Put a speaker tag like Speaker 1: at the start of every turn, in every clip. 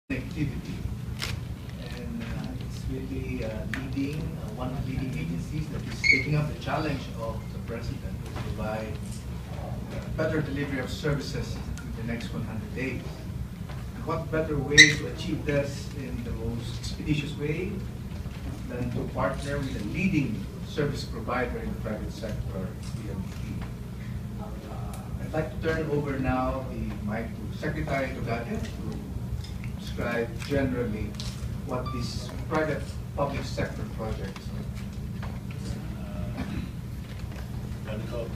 Speaker 1: connectivity. And it's really one of the leading agencies that is taking up the challenge of the President to provide better delivery of services in the next 100 days. And what better way to achieve this in the most expeditious way than to partner with a leading service provider in the private sector, PLDT. I'd like to turn over now the mic to Secretary Togade to describe generally what these private public sector projects are.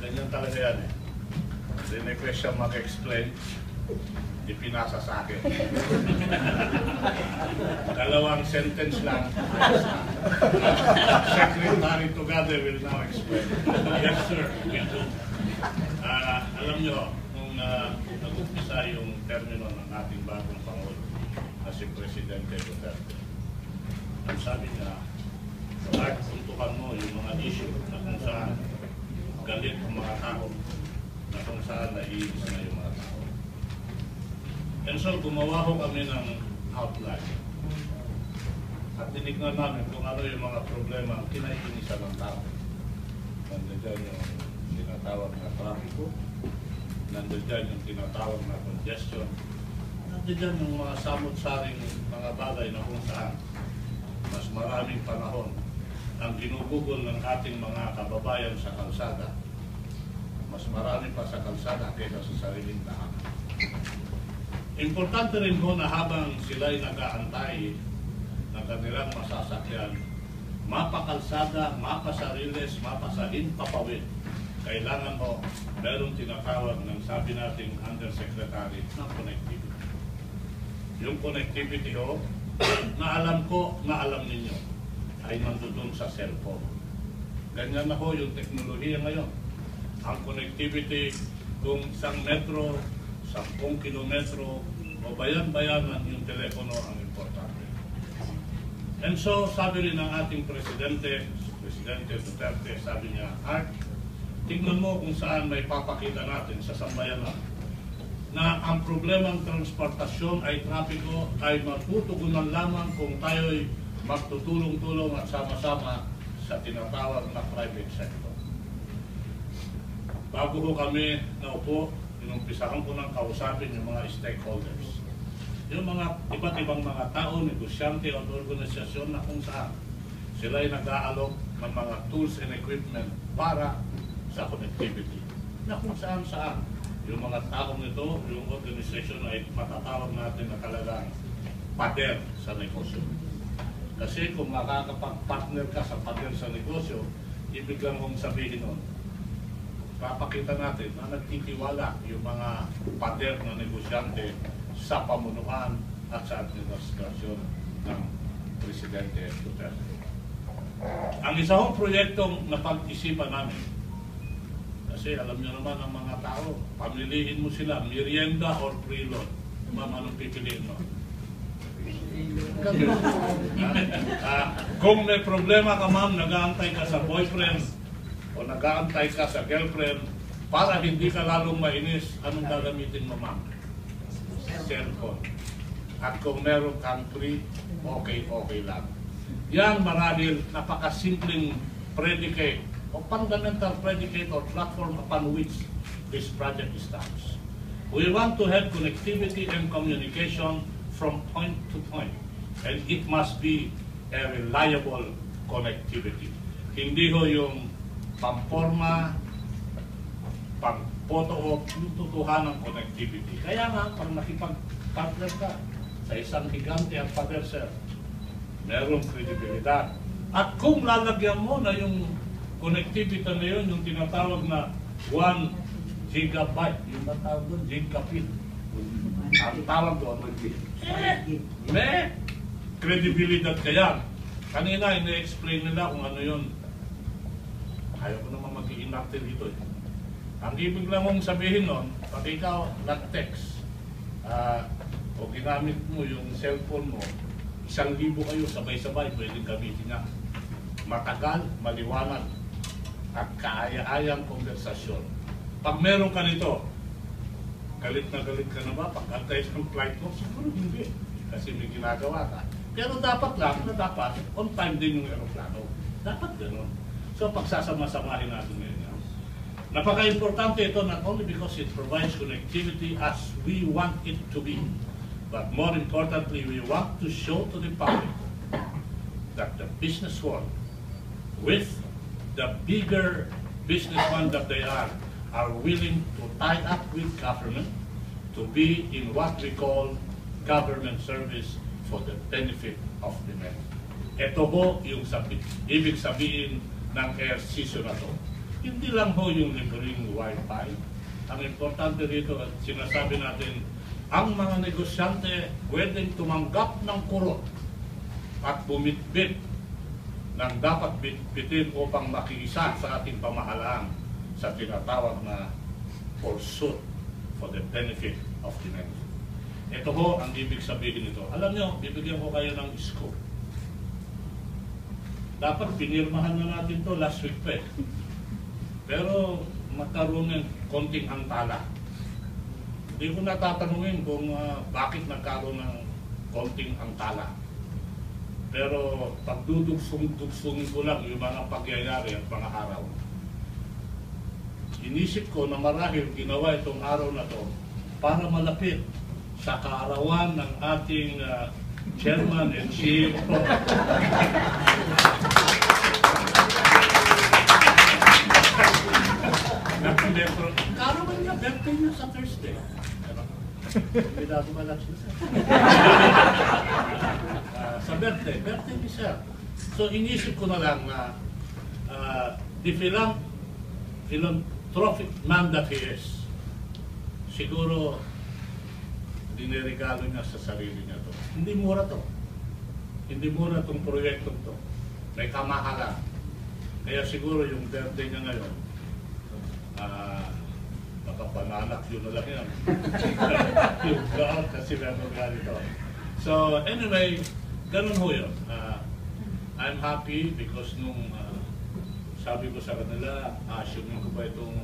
Speaker 2: Ganyan talaga yan eh. Hindi may question mag-explain, di pinasa sa akin. Dalawang sentence lang. Secretary Togade will now explain. Yes sir, will do. Alam nyo, nung nag-umpisa yung termino ng ating bagong Pangulo na si Presidente Duterte, ang sabi niya, Art, tuntukan mo yung mga issue na kung saan galit ang mga tao, na kung saan naiinis na yung mga tao. And so, gumawa ko kami ng outline. At tinignan namin kung ano yung mga problema ang kinaiinisan ng tao. Nandiyan yung tinatawag na trafiko, nandiyan yung tinatawag na congestion, nandiyan yung mga samot-saring mga bagay na kung saan mas maraming panahon ang ginugugol ng ating mga kababayan sa kalsada. Mas marami pa sa kalsada kaysa sa sariling tahanan. Importante rin ho na habang sila'y nag-aantay ng kanilang masasakyan, mapakalsada, mapasariles, mapasalin, papawid. Kailangan ho, merong tinatawag ng sabi nating Undersecretary ng connectivity. Yung connectivity ho, na alam ko, na alam ninyo, ay nandun sa cellphone. Ganyan na ho yung teknolohiya ngayon. Ang connectivity kung isang metro, 10 kilometro, o bayan-bayanan yung telepono ang importante. And so, sabi rin ng ating Presidente Duterte, sabi niya, Art, tignan mo kung saan may papakita natin sa sambayanan na ang problemang transportasyon ay trapiko ay matutugunan lamang kung tayo'y magtutulong-tulong at sama-sama sa tinatawag na private sector. Bago ko kami naupo, inumpisahan ko ng kausapin yung mga stakeholders. Yung mga iba't ibang mga tao, negosyante o organisasyon na kung saan sila ay nag-aalok ng mga tools and equipment para sa connectivity. Na kung saan yung mga taong ito, yung organisasyon ay matatawag natin na talagang pader sa negosyo. Kasi kung makakapag-partner ka sa pader sa negosyo, ibig lang kong sabihin nun, papakita natin na nagtitiwala yung mga pader na negosyante sa pamunuan at sa administrasyon ng Presidente Duterte. Ang isa hong proyektong napag-isipan namin, kasi alam nyo naman ang mga tao, pamilihin mo sila, merienda or preload. Ma'am, anong pipiliin mo? Kung may problema ka ma'am, nag-aantay ka sa boyfriend o nag-aantay ka sa girlfriend para hindi ka lalong mainis, anong gagamitin mo ma'am? Cellphone. At kung meron kang free, okay lang. Yan marahil napakasimpleng predicate o fundamental predicate or platform upon which this project stands. We want to have connectivity and communication from point to point, and it must be a reliable connectivity. Hindi ho yung pamporma, pang-photo o yung tutuhan ng connectivity. Kaya nga, pag nakipag-partner ka sa isang higante at pader, sir, merong kredibilidad. At kung lalagyan mo na yung connectivity na yun, yung tinatawag na 1 gigabyte, yung natawag doon, gigabit. Ang tawag doon, may kredibilidad kaya. Kanina, ina-explain nila kung ano yun. Ayaw ko naman mag-i-inactive dito eh. Ang ibig lang mong sabihin nun, pag ikaw nag-text, o ginamit mo yung cellphone mo, 1,000 kayo sabay-sabay, pwedeng gamitin niya. Matagal, maliwanag, at kaaya-ayang konversasyon. Pag meron ka nito, galit na ba? Pag antay ng flight mo, siguro hindi. kasi may ginagawa ka. Pero dapat lang na dapat on time din yung aeroplano. Dapat gano'n. So pagsasama-samahin natin ngayon. Napaka-importante ito not only because it provides connectivity as we want it to be, but more importantly, we want to show to the public that the business world, with the bigger businessmen that they are willing to tie up with government to be in what we call government service for the benefit of the men. Ito ho yung ibig sabihin ng air season na to. Hindi lang ho yung libreng wifi. Ang importante dito, at sinasabi natin, ang mga negosyante pwedeng tumanggap ng kurot at bumitbit ng dapat bitbitin upang makiisa sa ating pamahalaan sa tinatawag na pursuit for the benefit of the men. Ito ho ang ibig sabihin nito. Alam nyo, bibigyan ko kayo ng scoop. Dapat pinirmahan na natin to last week pa eh. Pero magkaroon ng konting antala. Hindi ko natatanungin kung bakit nagkaroon ng konting antala. Pero pagdudugsong-dugsongin ko lang yung mga pagyayari at mga araw. Inisip ko na marahil ginawa itong araw na to para malapit sa kaarawan ng ating chairman and chief. Kaarawan niya, birthday niya sa Thursday. Hindi na tumalak siya. Sa birthday ni sir. So inisip ko na lang na the philanthropic man that he is, siguro diniregalo niya sa sarili niya to. Hindi mura to. Hindi mura tong proyektong to. May kamahalan. Kaya siguro yung birthday niya ngayon, nakapananak yun na lang yan. Yung God kasi meron ganito. So anyway, ganun ho yun. I'm happy because nung sabi ko sa kanila, assuming ko ba itong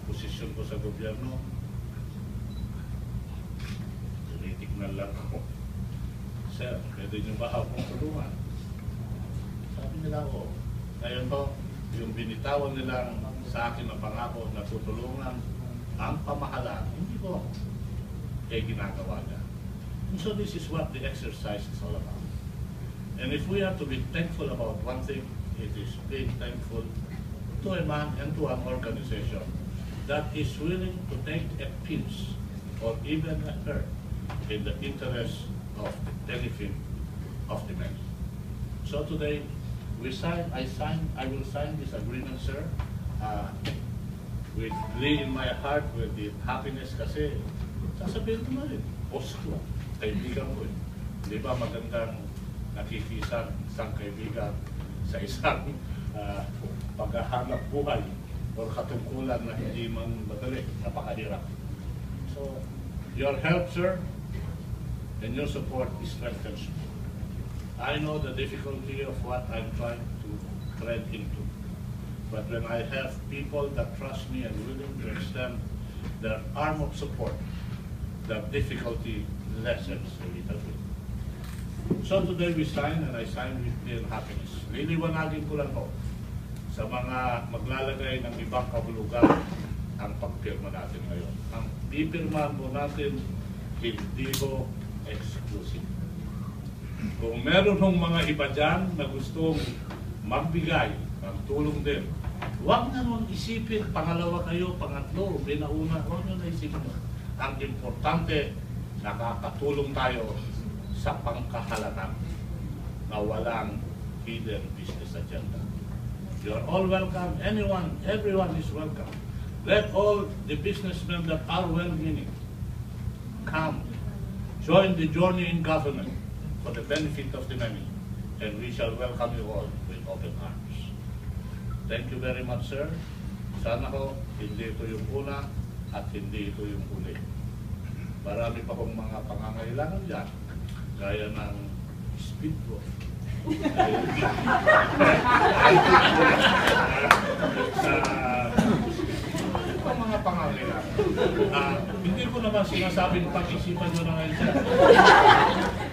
Speaker 2: posisyon ko sa gobyerno, tinitignan lang ako. Sir, pwede nyo ba akong tulungan? Sabi nila ako, ngayon to, yung binitawan nilang sa akin na pangako na tutulungan ang pamahalaan, hindi ko ginagawa niya. And so this is what the exercise is all about. And if we have to be thankful about one thing, it is being thankful to a man and to an organization that is willing to take a pinch or even a hurt in the interest of the benefit of the men. So today, I will sign this agreement, sir, with glee in my heart, with the happiness kasi sasabihin ko na rin, boss ko, kaibigan ko eh. Di ba magandang nakikisan isang kaibigan sa isang paghahanap buhay o katungkulan na hindi man madali, napakahirap. So, your help, sir, and your support strengthens me. I know the difficulty of what I'm trying to tread into. But when I have people that trust me and willing to extend their arm of support, the difficulty lessens a little bit. So today we sign, and I sign with clear happiness. Liliwanagin ko lang po sa mga maglalagay ng ibang kahulugan ang pagpirma natin ngayon. Ang pipirmahan po natin, hindi po exclusive. Kung meron hong mga iba dyan na gustong magbigay ng tulong din, huwag na nung isipin, pangalawa kayo, pangatlo, binauna, huwag nyo na isipin. Ang importante, nakakatulong tayo sa pangkahalanan na walang hidden business agenda. You're all welcome. Anyone, everyone is welcome. Let all the businessmen that are well-meaning come, join the journey in government for the benefit of the many, and we shall welcome you all with open arms. Thank you very much, sir. Sana ho, hindi ito yung una at hindi ito yung huli. Marami pa kong mga pangangailangan dyan, gaya ng speedboat. Mga pangangailangan. Hindi ko naman sinasabing pag-isipan nyo na ngayon, sir.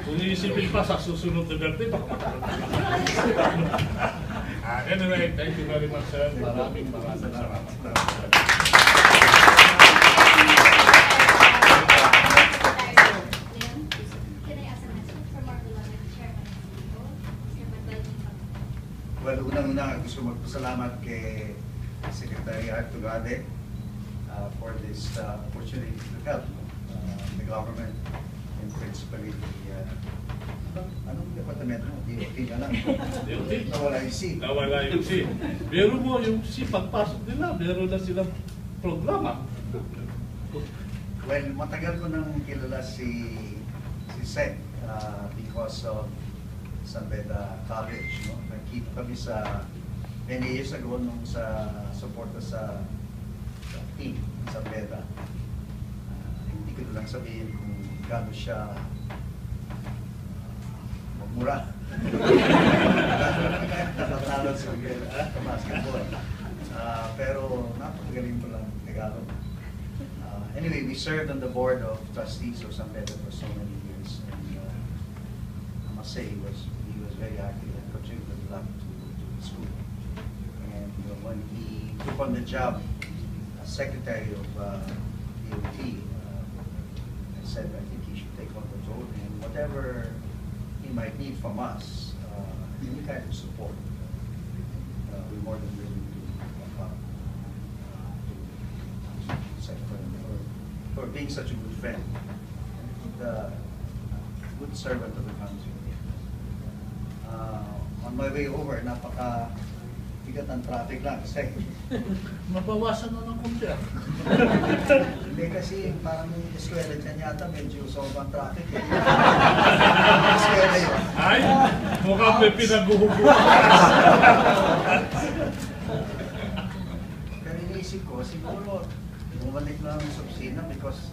Speaker 2: Kung iisipin pa sa susunod na birthday, anyway, thank you very much, sir. Maraming salamat.
Speaker 3: Well, unang-una gusto magpasalamat kay Secretary Art Tugade for this opportunity to help the government and principally the anong departamento mo? DOT na lang.
Speaker 2: DOT?
Speaker 3: Nawala yung C.
Speaker 2: Nawala yung C. Pero mo yung C, pagpasok nila, meron na silang programa.
Speaker 3: Well, matagal ko nang kilala si Sec because of San Beda College. No? Nakita kami sa many years ago nung sa suporta sa team sa Beda. Hindi ko lang sabihin kung gaano siya magmura. Natatalo sa basketball. Pero napakagaling ko lang Tagalog. Anyway, we served on the board of trustees of San Pedro for so many years, and I must say he was very active and contributed a lot to the school. And when he took on the job as secretary of DOT, I said I think he should take on the role, and whatever he might need from us, any kind of support, we're more than willing to help. For being such a good friend, and good servant of the country. On my way over, napaka-bigat ang traffic lang kasi
Speaker 2: Mabawasan na ng konti.
Speaker 3: hindi kasi parang yung eskwela dyan yata medyo sobrang traffic. Eskwela yun.
Speaker 2: Ay, mukhang may pinaghuhubukan.
Speaker 3: Pero iniisip ko, siguro bumalik lang sa opisina because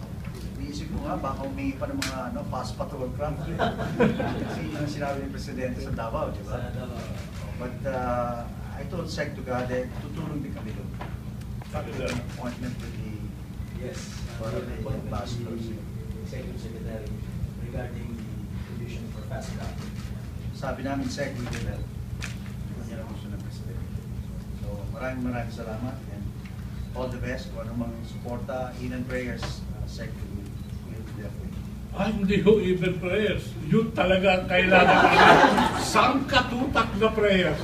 Speaker 3: iniisip ko nga baka humingi pa ng mga fast patrol craft. Kasi yun ang sinabi ni Presidente sa Davao, di ba? But I told Sec Tugade, tutulong din kami doon. An appointment with the ambassadors.
Speaker 4: Executive Secretary regarding the condition for fast track.
Speaker 3: Sabi namin, Sec, we will help. Yan ang gusto ng Presidente. So maraming salamat and all the best. Kung anumang suporta, even prayers, Sec, will be there for you.
Speaker 2: Ay, hindi ho even prayers. Yun talaga ang kailangan. Sangkatutak na prayers.